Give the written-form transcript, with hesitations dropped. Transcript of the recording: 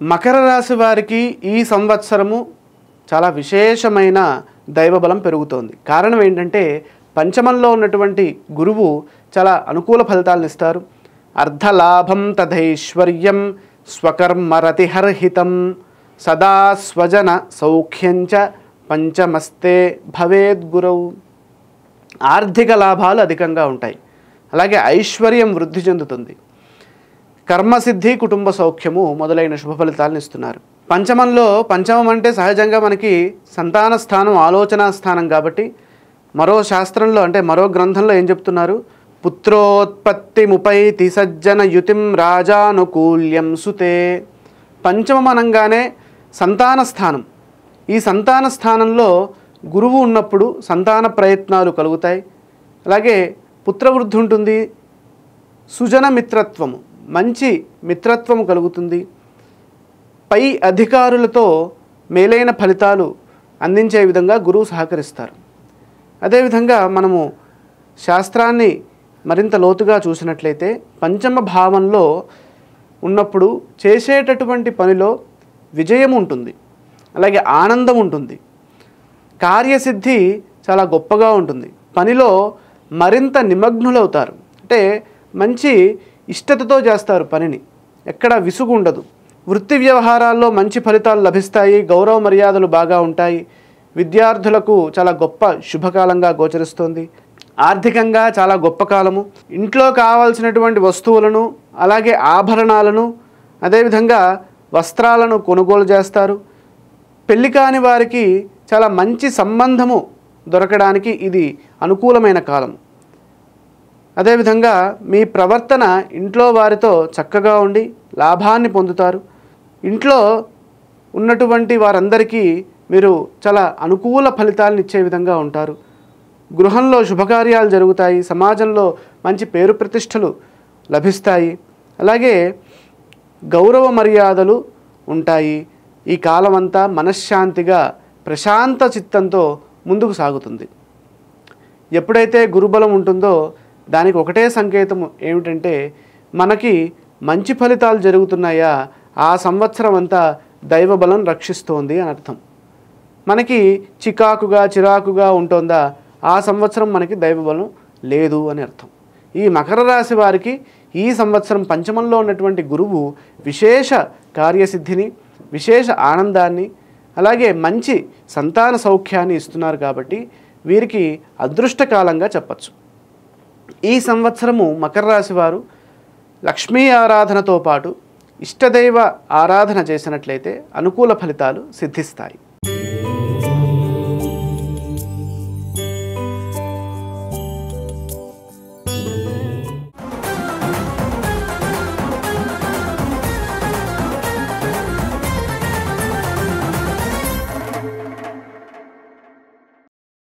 మకర రాశి వారికి ఈ సంవత్సరము చాలా విశేషమైన దైవబలం పెరుగుతోంది. కారణం ఏంటంటే పంచమంలో ఉన్నటువంటి గురువు చాలా అనుకూల ఫలితాలను ఇస్తారు. అర్ధలాభం తథైశ్వర్యం స్వకర్మరతిహర్హితం సదా స్వజన సౌఖ్యంచ పంచమస్తే భవేద్గురౌ. ఆర్థిక లాభాలు అధికంగా ఉంటాయి. అలాగే ఐశ్వర్యం వృద్ధి చెందుతుంది. కర్మసిద్ధి, కుటుంబ సౌఖ్యము మొదలైన శుభ ఫలితాలను ఇస్తున్నారు. పంచమం అంటే సహజంగా మనకి సంతాన స్థానం, ఆలోచనా స్థానం కాబట్టి మరో శాస్త్రంలో అంటే మరో గ్రంథంలో ఏం చెప్తున్నారు? పుత్రోత్పత్తి ముపైతి సజ్జన యుతిం రాజానుకూల్యం సుతే. పంచమం అనగానే సంతాన స్థానం. ఈ సంతాన స్థానంలో గురువు ఉన్నప్పుడు సంతాన ప్రయత్నాలు కలుగుతాయి. అలాగే పుత్రవృద్ధి ఉంటుంది. సుజన మిత్రత్వము, మంచి మిత్రత్వము కలుగుతుంది. పై అధికారులతో మేలైన ఫలితాలు అందించే విధంగా గురువు సహకరిస్తారు. అదేవిధంగా మనము శాస్త్రాన్ని మరింత లోతుగా చూసినట్లయితే పంచమ భావంలో ఉన్నప్పుడు చేసేటటువంటి పనిలో విజయం ఉంటుంది. అలాగే ఆనందం ఉంటుంది. కార్యసిద్ధి చాలా గొప్పగా ఉంటుంది. పనిలో మరింత నిమగ్నులవుతారు. అంటే మంచి ఇష్టతతో చేస్తారు పనిని, ఎక్కడ విసుగు ఉండదు. వృత్తి వ్యవహారాల్లో మంచి ఫలితాలు లభిస్తాయి. గౌరవ మర్యాదలు బాగా ఉంటాయి. విద్యార్థులకు చాలా గొప్ప శుభకాలంగా గోచరిస్తుంది. ఆర్థికంగా చాలా గొప్ప కాలము. ఇంట్లో కావాల్సినటువంటి వస్తువులను, అలాగే ఆభరణాలను, అదేవిధంగా వస్త్రాలను కొనుగోలు చేస్తారు. పెళ్లి కాని వారికి చాలా మంచి సంబంధము దొరకడానికి ఇది అనుకూలమైన కాలం. అదేవిధంగా మీ ప్రవర్తన ఇంట్లో వారితో చక్కగా ఉండి లాభాన్ని పొందుతారు. ఇంట్లో ఉన్నటువంటి వారందరికీ మీరు చాలా అనుకూల ఫలితాలను ఇచ్చే విధంగా ఉంటారు. గృహంలో శుభకార్యాలు జరుగుతాయి. సమాజంలో మంచి పేరు ప్రతిష్టలు లభిస్తాయి. అలాగే గౌరవ మర్యాదలు ఉంటాయి. ఈ కాలమంతా మనశ్శాంతిగా ప్రశాంత చిత్తంతో ముందుకు సాగుతుంది. ఎప్పుడైతే గురుబలం ఉంటుందో దానికి ఒకటే సంకేతం ఏమిటంటే మనకి మంచి ఫలితాలు జరుగుతున్నాయా, ఆ సంవత్సరం అంతా దైవబలం రక్షిస్తోంది అని అర్థం. మనకి చిరాకుగా ఉంటుందా, ఆ సంవత్సరం మనకి దైవబలం లేదు అని అర్థం. ఈ మకర రాశి వారికి ఈ సంవత్సరం పంచమంలో ఉన్నటువంటి గురువు విశేష కార్యసిద్ధిని, విశేష ఆనందాన్ని, అలాగే మంచి సంతాన సౌఖ్యాన్ని ఇస్తున్నారు. కాబట్టి వీరికి అదృష్టకాలంగా చెప్పచ్చు. ఈ సంవత్సరము మకర రాశి వారు లక్ష్మీ ఆరాధనతో పాటు ఇష్టదైవ ఆరాధన చేసినట్లయితే అనుకూల ఫలితాలు సిద్ధిస్తాయి.